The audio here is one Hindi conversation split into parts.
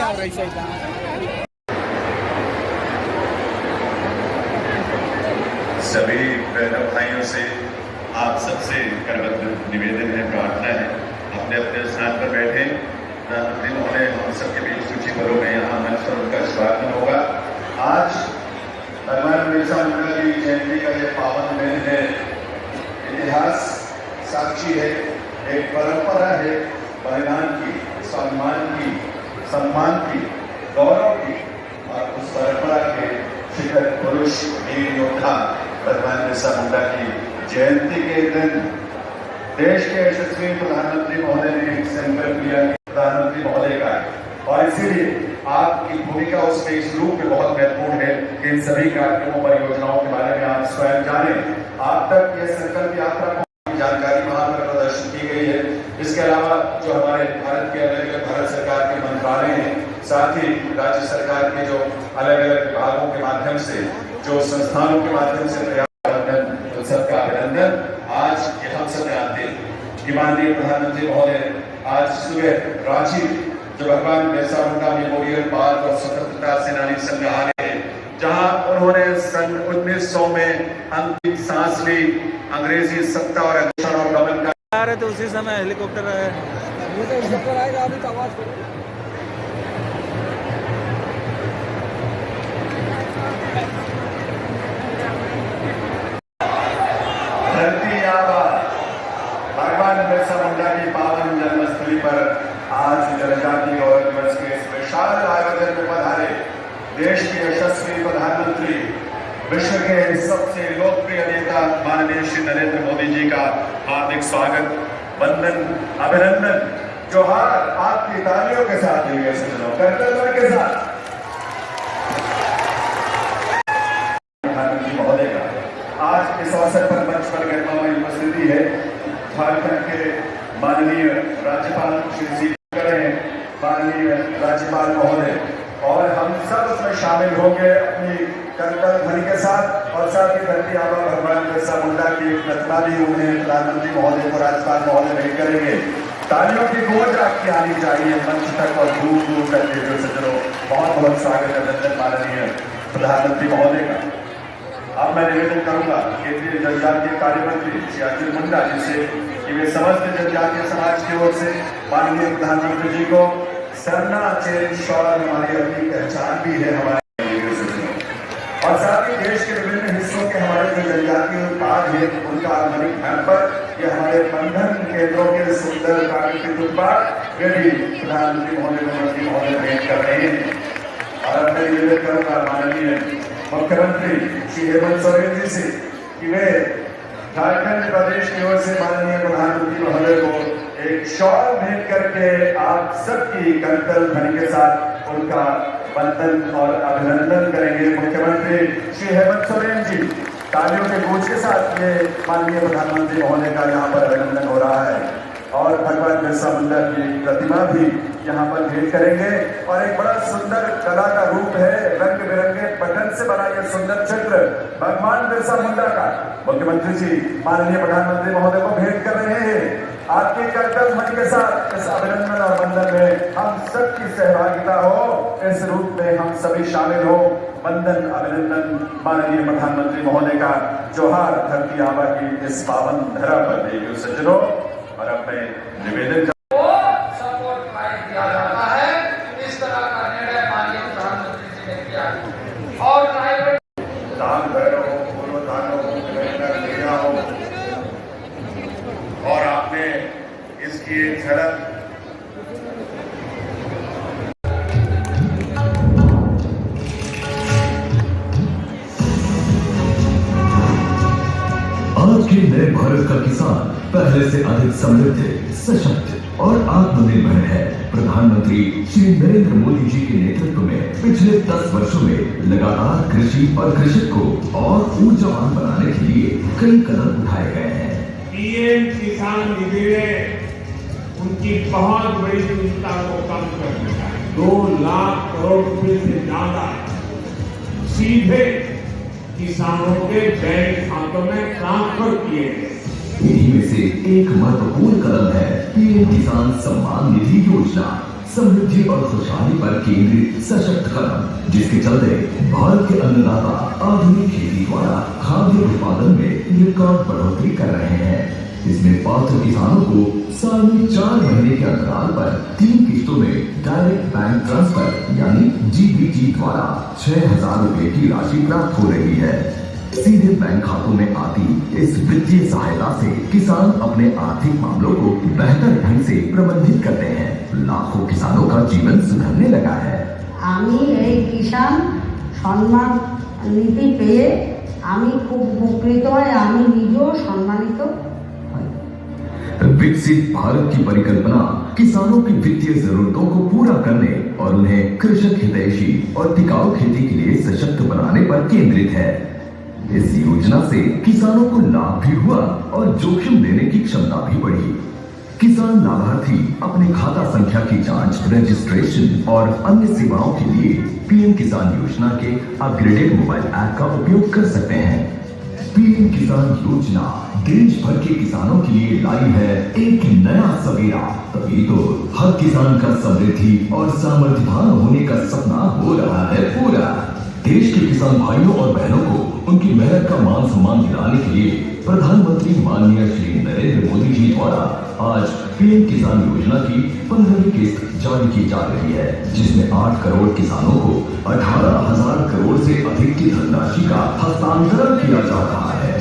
सभी बहनों भाइयों से आप सबसे करबद्ध निवेदन है, प्रार्थना है, अपने अपने स्थान पर बैठे। उन्होंने हम सबके बीच कुछ ही पलों में यहाँ मंच पर उनका स्वागत होगा। आज भगवान बिरसा मुंडा की जयंती का ये पावन दिन है। इतिहास साक्षी है, एक परंपरा है बलिदान की, सम्मान की, गौरव की, और उस परंपरा के शिखर पुरुष वीर योद्धा भगवान बिरसा मुंडा की जयंती के दिन देश के यशस्वी प्रधानमंत्री महोदय ने एक संकल्प लिया प्रधानमंत्री महोदय का, और इसीलिए आपकी भूमिका उसमें इस रूप में बहुत महत्वपूर्ण है कि इन सभी कार्यक्रमों परियोजनाओं के बारे में आप स्वयं जाने। आप तक यह संकल्प यात्रा की जानकारी वहां पर प्रदर्शित की गई है। इसके अलावा जो हमारे भारत के अलग अलग भारत सरकार के मंत्रालय हैं, साथ ही राज्य सरकार के जो अलग अलग विभागों के माध्यम से, जो संस्थानों के माध्यम से सबका अभिनंदन। आज ये हम सब जानते हैं कि माननीय प्रधानमंत्री महोदय आज सुबह रांची जो भगवान बिरसा मुंडा मेमोरियल पार्क और स्वतंत्रता सेनानी संग्रहालय है, जहां उन्होंने सन 1900 में अंतिम सांस ली, अंग्रेजी सत्ता और अग्रसर और दमन का आ रहे तो उसी समय हेलीकॉप्टर आएगा। अभी तो आवाज करो। धरती आबा भगवान बिरसा मुंडा की पावन जन्मस्थली पर आज जनजाति गौरव दिवस के इस विशाल आयोजन में पधारे देश के यशस्वी प्रधानमंत्री, विश्व के सबसे लोकप्रिय नेता माननीय श्री नरेंद्र मोदी जी का हार्दिक स्वागत, वंदन, अभिनंदन, जोहार आपकी तालियों के साथ दिए सज्जनों, कर्तव्य के साथ प्रधानमंत्री महोदय का आज इस अवसर पर मंच पर गरिमामयी उपस्थिति है। झारखंड के माननीय राज्यपाल श्री सी माननीय राज्यपाल महोदय, और हम सब उसमें शामिल होंगे अपनी कर्तव्य ध्वनि के साथ, और साथ ही धरती आबा भगवान बिरसा मुंडा की प्रतिमा भी उन्हें प्रधानमंत्री महोदय को राज्यपाल महोदय भेंट करेंगे। तालियों की गूंज आपकी आनी चाहिए मंच तक और दूर दूर तक के जो सज्जनों, बहुत बहुत स्वागत अभिनंदन माननीय प्रधानमंत्री महोदय का। अब मैं निवेदन करूंगा केंद्रीय जनजातीय कार्य मंत्री श्री अर्जुन मुंडा जी से कि वे समस्त जनजातीय समाज की ओर से माननीय प्रधानमंत्री जी को सरना चेन शौर हमारी अपनी पहचान भी है हमारे, और साथ ही देश के विभिन्न हिस्सों के हमारे जो जनजातीय उत्पाद है उनका आधुनिक ढंग पर ये हमारे बंधन केंद्रों के सुंदर प्राकृतिक उत्पाद वे भी प्रधानमंत्री महोदय भेंट कर रहे हैं। और अब मैं निवेदन करूंगा माननीय मुख्यमंत्री श्री हेमंत सोरेन जी से कि वे झारखंड प्रदेश की ओर से माननीय प्रधानमंत्री महोदय को एक शॉल भेंट करके आप सबकी कर्तव्य ध्वनि के साथ उनका वंदन और अभिनंदन करेंगे। मुख्यमंत्री श्री हेमंत सोरेन जी तालियों के गूंज के साथ ये माननीय प्रधानमंत्री महोदय का यहाँ पर अभिनंदन हो रहा है, और भगवान बिरसा मुंडा की प्रतिमा भी यहाँ पर भेंट करेंगे। और एक बड़ा सुंदर कला का रूप है, रंग बिरंगे पटन से बना यह सुंदर चित्र भगवान बिरसा मुंडा का मुख्यमंत्री जी माननीय प्रधानमंत्री महोदय को भेंट कर रहे हैं। आपके कर्तव्य ध्वनि के साथ इस अभिनंदन और वंदन में हम सबकी सहभागिता हो, इस रूप में हम सभी शामिल हो। वंदन, अभिनंदन माननीय प्रधानमंत्री महोदय का, जोहार धरती आबा की इस पावन धरा पर देवी सज्जनों। और अब मैं निवेदन सपोर्ट किया जाता है, इस तरह का निर्णय माननीय प्रधानमंत्री जी ने किया। और दान भैरव हो, पूर्वधान हो, क्रिया हो, और आपने इसकी एक झलक आज के नए भारत का किसान पहले से अधिक समृद्ध, सशक्त और आत्मनिर्भर है। प्रधानमंत्री श्री नरेंद्र मोदी जी के नेतृत्व में पिछले 10 वर्षों में लगातार कृषि और कृषक को और ऊर्जावान बनाने के लिए कई कदम उठाए गए हैं। पीएम किसान निधि ने उनकी बहुत बड़ी चिंता को कम कर दिया। 2 लाख करोड़ रुपए से ज्यादा सीधे किसानों के बैंक खातों में ट्रांसफर किए गए। इन्हीं में से एक महत्वपूर्ण कदम है पीएम किसान सम्मान निधि योजना। समृद्धि और खुशहाली पर केंद्रित सशक्त कदम, जिसके चलते भारत के अन्नदाता आधुनिक खेती द्वारा खाद्य उत्पादन में रिकॉर्ड बढ़ोतरी कर रहे हैं। इसमें पात्र किसानों को साल में 4 महीने के अंतराल पर 3 किस्तों में डायरेक्ट बैंक ट्रांसफर यानी डीबीटी द्वारा 6,000 रुपए की राशि प्राप्त हो रही है। सीधे बैंक खातों में आती इस वित्तीय सहायता से किसान अपने आर्थिक मामलों को बेहतर ढंग से प्रबंधित करते हैं। लाखों किसानों का जीवन सुधरने लगा है। আমি এই কিষাণ সম্মান নীতি পেয়ে আমি খুব উপকৃত হই, আমি নিজেও সম্মানিত হই। विकसित भारत की परिकल्पना किसानों की वित्तीय जरूरतों को पूरा करने और उन्हें कृषक हितैषी और टिकाऊ खेती के लिए सशक्त बनाने पर केंद्रित है। इस योजना से किसानों को लाभ भी हुआ और जोखिम लेने की क्षमता भी बढ़ी। किसान लाभार्थी अपने खाता संख्या की जांच, रजिस्ट्रेशन और अन्य सेवाओं के लिए पीएम किसान योजना के अपग्रेडेड मोबाइल ऐप का उपयोग कर सकते हैं। पीएम किसान योजना देश भर के किसानों के लिए लाई है एक नया सवेरा। तभी तो हर किसान का समृद्धि और सामर्थ्यवान होने का सपना हो रहा है पूरा। देश के किसान भाइयों और बहनों को उनकी मेहनत का मान सम्मान दिलाने के लिए प्रधानमंत्री माननीय श्री नरेंद्र मोदी जी द्वारा आज पीएम किसान योजना की 15वीं किस्त जारी की जा रही है, जिसमें 8 करोड़ किसानों को 18,000 करोड़ से अधिक की धनराशि का हस्तांतरण किया जा रहा है।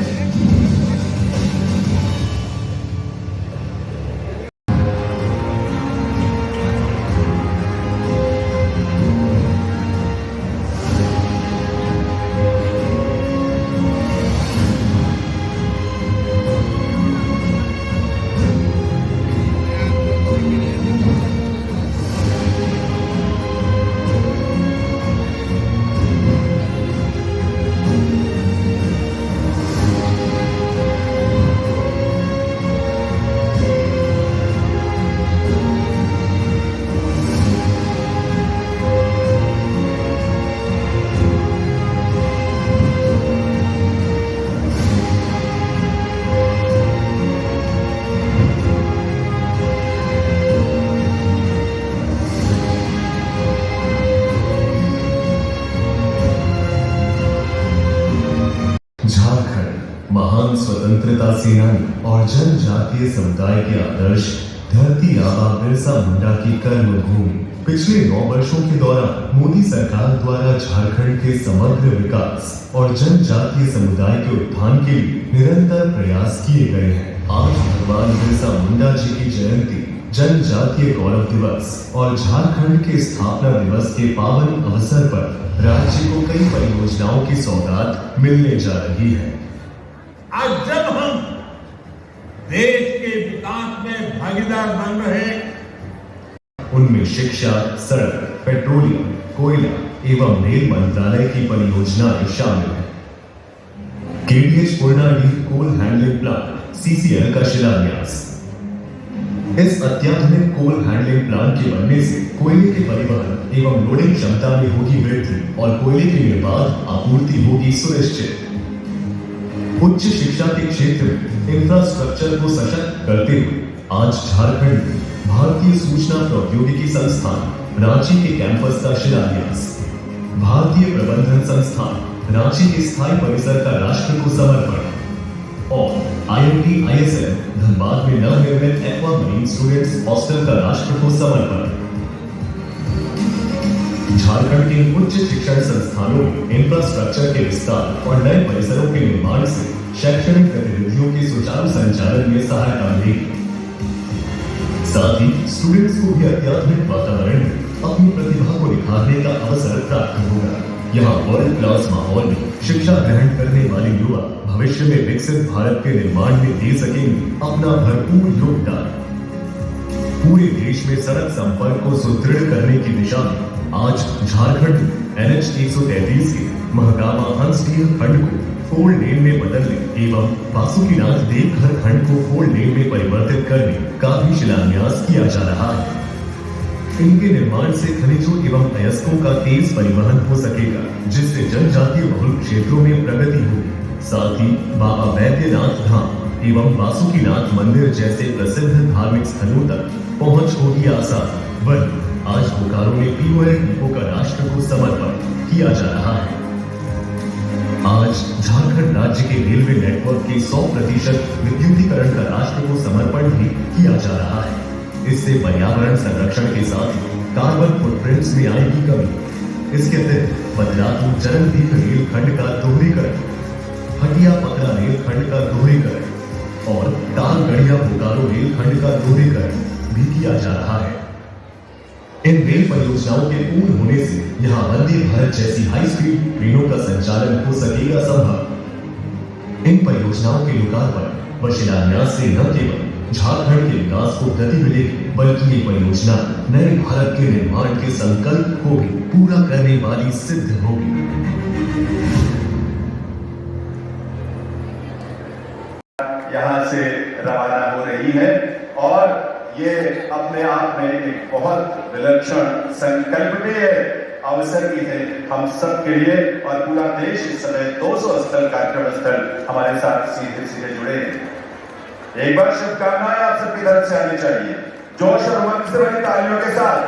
झारखंड महान स्वतंत्रता सेनानी और जनजातीय समुदाय के आदर्श धरती आबा बिरसा मुंडा की कर्मभूमि। पिछले 9 वर्षों के दौरान मोदी सरकार द्वारा झारखंड के समग्र विकास और जनजातीय समुदाय के उत्थान के लिए निरंतर प्रयास किए गए हैं। आज भगवान बिरसा मुंडा जी की जयंती, जनजातीय गौरव दिवस और झारखंड के स्थापना दिवस के पावन अवसर पर राज्य को कई परियोजनाओं की सौगात मिलने जा रही है। आज जब हम देश के विकास में भागीदार बन रहे, उनमें शिक्षा, सड़क, पेट्रोलियम, कोयला एवं रेल मंत्रालय की परियोजनाएं शामिल हैं। KDH Purnadih coal handling plant CCL का शिलान्यास। इस अत्याधुनिक कोल हैंडलिंग प्लांट के बनने से कोयले के परिवहन एवं लोडिंग क्षमता में होगी वृद्धि और कोयले की निर्बाध आपूर्ति होगी सुनिश्चित। उच्च शिक्षा के क्षेत्र में इंफ्रास्ट्रक्चर को सशक्त करते हुए आज झारखंड में भारतीय सूचना प्रौद्योगिकी संस्थान रांची के कैंपस का शिलान्यास। भारतीय प्रबंधन संस्थान रांची के स्थायी परिसर का राष्ट्र को समर्पण और IIT ISM धनबाद में नवनिर्मित एक्वा मरीन स्टूडेंट्स हॉस्टल का राष्ट्र को समर्पण। झारखंड के उच्च शिक्षण संस्थानों में इंफ्रास्ट्रक्चर के विस्तार और नए परिसरों के निर्माण से शैक्षणिक गतिविधियों के सुचारू संचालन में सहायता मिलेगी। साथ ही स्टूडेंट्स को भी अत्याधुनिक वातावरण में अपनी प्रतिभा को निखारने का अवसर प्राप्त होगा। यहाँ वर्ल्ड क्लास माहौल में शिक्षा ग्रहण करने वाले युवा भविष्य में विकसित भारत के निर्माण में दे सकेंगे अपना भरपूर योगदान। पूरे देश में सड़क संपर्क को सुदृढ़ करने की दिशा में आज झारखंड NH 133 के महगामा हंसडीह खंड को 4 लेन में बदलने एवं वासुकीनाथ देवघर खंड को 4 लेन में परिवर्तित करने का भी शिलान्यास किया जा रहा है। इनके निर्माण से खनिजों एवं अयस्कों का तेज परिवहन हो सकेगा, जिससे जनजातीय बहुल क्षेत्रों में प्रगति होगी। साथ ही बाबा वैद्यनाथ धाम एवं वासुकीनाथ मंदिर जैसे प्रसिद्ध धार्मिक स्थलों तक पहुंच होगी आसान। वहीं सरकारों ने पीओएल डिपो का राष्ट्र को समर्पण किया जा रहा है। आज झारखंड राज्य के रेलवे नेटवर्क के 100% विद्युतीकरण का राष्ट्र को समर्पण भी किया जा रहा है। इससे पर्यावरण संरक्षण के साथ ही कार्बन फुटप्रिंट्स में आएगी कमी। इसके तहत बदलापुर चरणदीप रेलखंड का दोहरीकरण, हटिया पकड़ा रेलखंड का दोहरीकरण और तालगढ़िया बोकारो रेलखंड का दोहरीकरण भी किया जा रहा है। इन रेल परियोजनाओं के पूर्ण होने से यहां वंदे भारत जैसी हाई स्पीड ट्रेनों का संचालन हो सकेगा संभव। इन परियोजनाओं के लोकार्पण व शिलान्यास से न केवल झारखंड के विकास को गति मिलेगी, बल्कि ये परियोजना नए भारत के निर्माण के संकल्प को भी पूरा करने वाली सिद्ध होगी। यहाँ से रवाना हो रही है और ये अपने आप में एक बहुत विलक्षण संकल्पनीय अवसर की है हम सब के लिए। और पूरा देश इस समय 200 स्थल कार्यक्रम स्थल हमारे साथ सीधे सीधे जुड़े हैं। एक बार शुभकामनाएं आप सबकी तरफ से आनी चाहिए। जोश और उमंग से भरी तालियों के साथ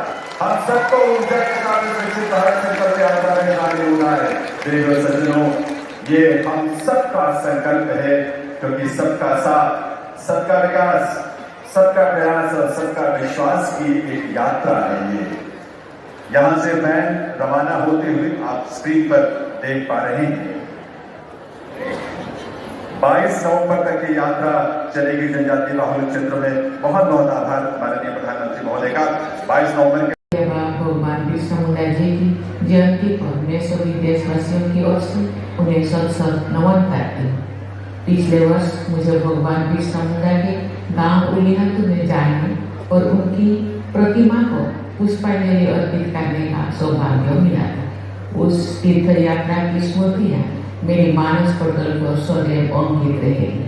हम सबको ऊर्जा के साथ विकसित भारत संकल्प यात्रा में आगे होना है। देखो सज्जनों, ये हम सबका संकल्प है, क्योंकि सबका साथ, सबका विकास, सबका प्रयास और सबका विश्वास की एक यात्रा है ये। यहां से मैं रवाना होते हुए आप स्क्रीन पर देख पा रहे हैं 22 नवंबर तक की यात्रा चलेगी जनजातीय बाहुल क्षेत्र में। बहुत बहुत आभार माननीय प्रधानमंत्री महोदय का। 22 नवंबर के भगवान बिरसा मुंडा जी की जयंती पर मैं सभी देशवासियों की ओर से उन्हें सत नमन करती हूँ। पिछले वर्ष मुझे भगवान बिरसा मुंडा के गांव उलिहतु में जाने और उनकी प्रतिमा को पुष्पांजलि अर्पित करने का सौभाग्य मिला था। उस तीर्थ यात्रा की स्मृतियाँ मेरी मानस पटल पर सदैव अंकित रहेगी।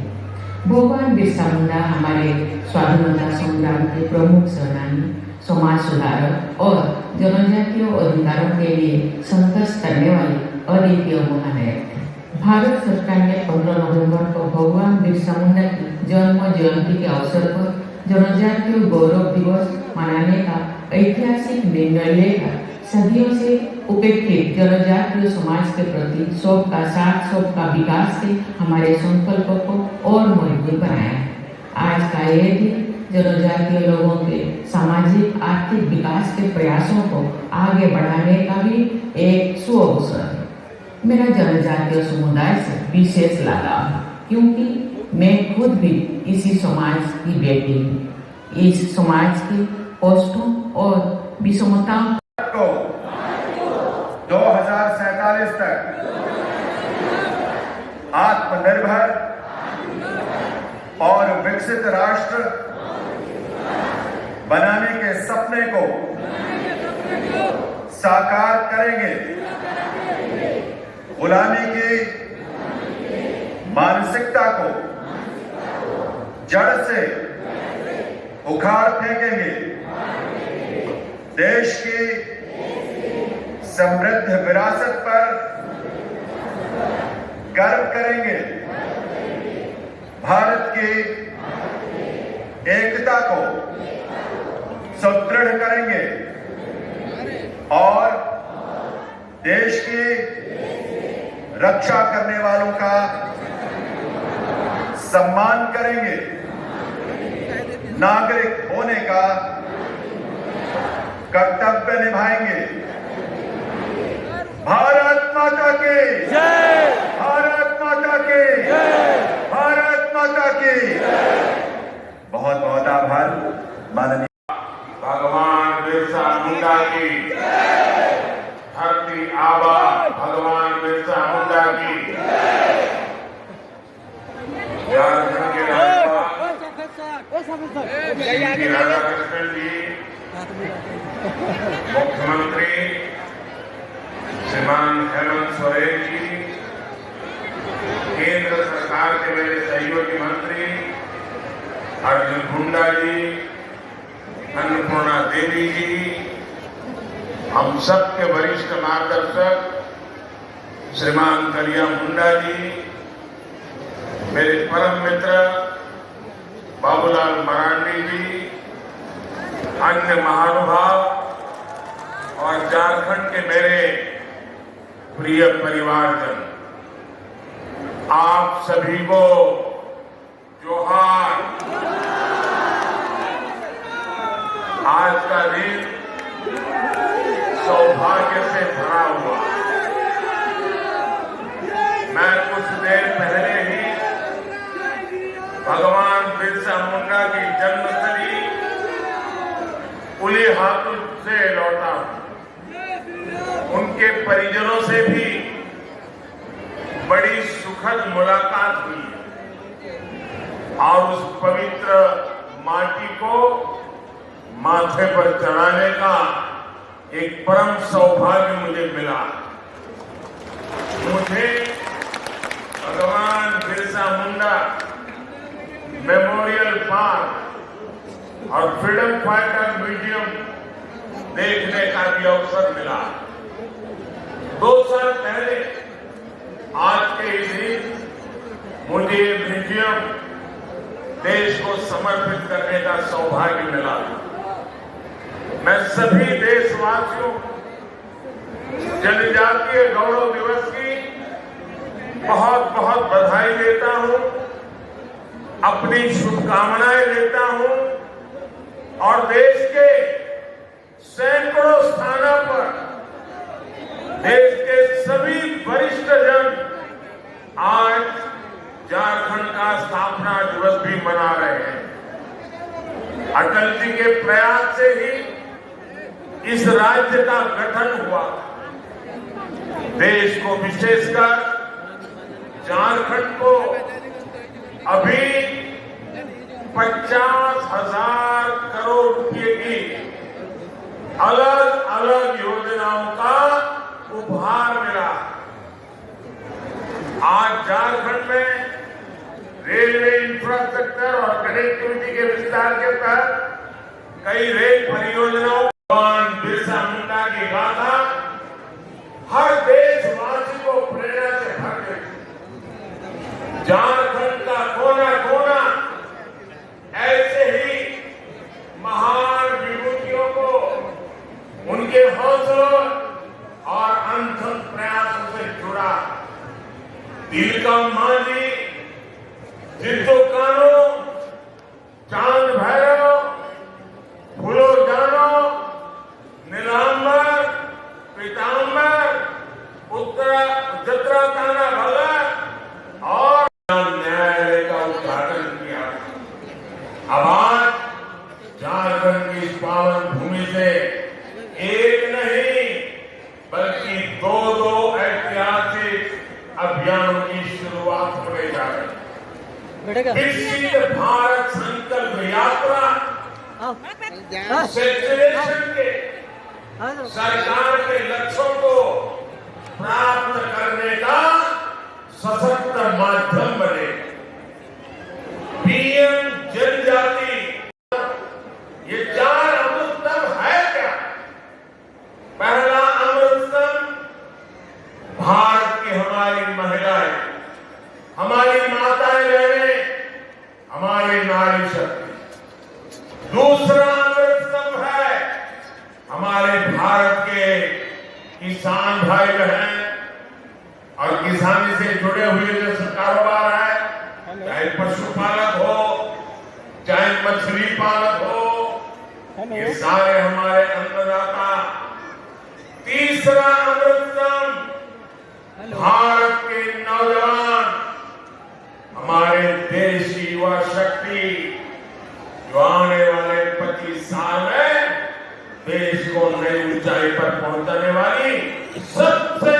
भगवान बिरसा मुंडा हमारे स्वाधीनता संग्राम के प्रमुख सेनानी, समाज सुधारक और जनजातीय अधिकारों के लिए संघर्ष करने वाले अद्वितीय महानायक थे। भारत सरकार ने 15 नवंबर को भगवान बिरसा मुंडा की जन्म जयंती के अवसर पर जनजातीय गौरव दिवस मनाने का ऐतिहासिक निर्णय लेकर सदियों से उपेक्षित जनजातीय समाज के प्रति सबका साथ सबका विकास के हमारे संकल्प को और मजबूत बनाया। आज का ये दिन जनजातीय लोगों के सामाजिक आर्थिक विकास के प्रयासों को आगे बढ़ाने का भी एक सुअवसर है। मेरा जनजातीय समुदाय से विशेष लगाव है, क्योंकि मैं खुद भी इसी समाज की बेटी हूँ। इस समाज के कष्टों और विषमताओं को 2047 तक आत्मनिर्भर और विकसित राष्ट्र बनाने के सपने को साकार करेंगे। गुलामी की मानसिकता को जड़ से उखाड़ फेंकेंगे। देश की समृद्ध विरासत पर गर्व करेंगे। भारत की एकता को सुदृढ़ करेंगे और देश की रक्षा करने वालों का सम्मान करेंगे। नागरिक होने का कर्तव्य निभाएंगे। भारत माता की जय! भारत माता की जय! भारत माता की बहुत बहुत आभार माननीय भगवान बिरसा मुंडा की धरती आबा भगवान बिरसा मुंडा की झारखंड के राज्यपाल श्री राधाकृष्णन जी, मुख्यमंत्री श्रीमान हेमंत सोरेन जी, केंद्र सरकार के मेरे सहयोगी मंत्री अर्जुन मुंडा जी, अन्नपूर्णा देवी जी, हम सबके वरिष्ठ मार्गदर्शक श्रीमान कलिया मुंडा जी, मेरे परम मित्र बाबूलाल मरांडी जी, अन्य महानुभाव और झारखंड के मेरे प्रिय परिवारजन, आप सभी को जोहार। आज का दिन सौभाग्य से भरा हुआ। मैं कुछ देर पहले ही भगवान बिरसा मुंडा की जन्मस्थली उली हाथों से लौटा हूं। उनके परिजनों से भी बड़ी सुखद मुलाकात हुई और उस पवित्र माटी को माथे पर चढ़ाने का एक परम सौभाग्य मुझे मिला। मुझे भगवान बिरसा मुंडा मेमोरियल पार्क और फ्रीडम फाइटर म्यूजियम देखने का भी अवसर मिला। 2 साल पहले आज के इस दिन मुझे ये म्यूजियम देश को समर्पित करने का सौभाग्य मिला। मैं सभी देशवासियों जनजातीय गौरव दिवस की बहुत बहुत बधाई देता हूं, अपनी शुभकामनाएं देता हूं और देश के सैकड़ों स्थानों पर देश के सभी वरिष्ठ जन आज झारखंड का स्थापना दिवस भी मना रहे हैं। अटल जी के प्रयास से ही इस राज्य का गठन हुआ। देश को विशेषकर झारखंड को अभी 50,000 करोड़ रुपए की अलग अलग योजनाओं का उपहार मिला। आज झारखंड में रेलवे इंफ्रास्ट्रक्चर और कनेक्टिविटी के विस्तार के तहत कई रेल परियोजनाओं भगवान बिरसा मुंडा की गाथा हर देशवासी को प्रेरणा से भर देती। झारखंड का कोना कोना ऐसे ही महान विभूतियों को उनके हौसलों और अनथक प्रयासों से जुड़ा। तिलका मांझी, जिद्दो कानो, चांद भैरव, फूलो जानो, नीलांबर, पीतांबर, उत्तरा जत्रा ताना भगत और न्यायालय का उद्घाटन किया। अब आज झारखंड की इस पावन भूमि से एक नहीं बल्कि 2 ऐतिहासिक अभियानों की शुरुआत होने जा रही है। विकसित भारत संकल्प यात्रा सेचुरेशन के सरकार के लक्ष्यों को प्राप्त करने का सशक्त माध्यम बने। पीएम जनजाति ये 4 अमृत स्तंभ है क्या? पहला अमृत स्तंभ भारत की हमारी महिलाएं, हमारी माताएं बहनें, हमारी नारी शक्ति। दूसरा अमृत स्तंभ है हमारे भारत के किसान भाई बहन और किसानी से जुड़े हुए जो कारोबार है, चाहे पशुपालक हो चाहे मछली पालक हो, ये सारे हमारे अन्नदाता। तीसरा अमृत स्तंभ भारत के नौजवान, हमारे देश की युवा शक्ति जो आने वाले 25 साल में देश को नई ऊंचाई पर पहुंचाने वाली सबसे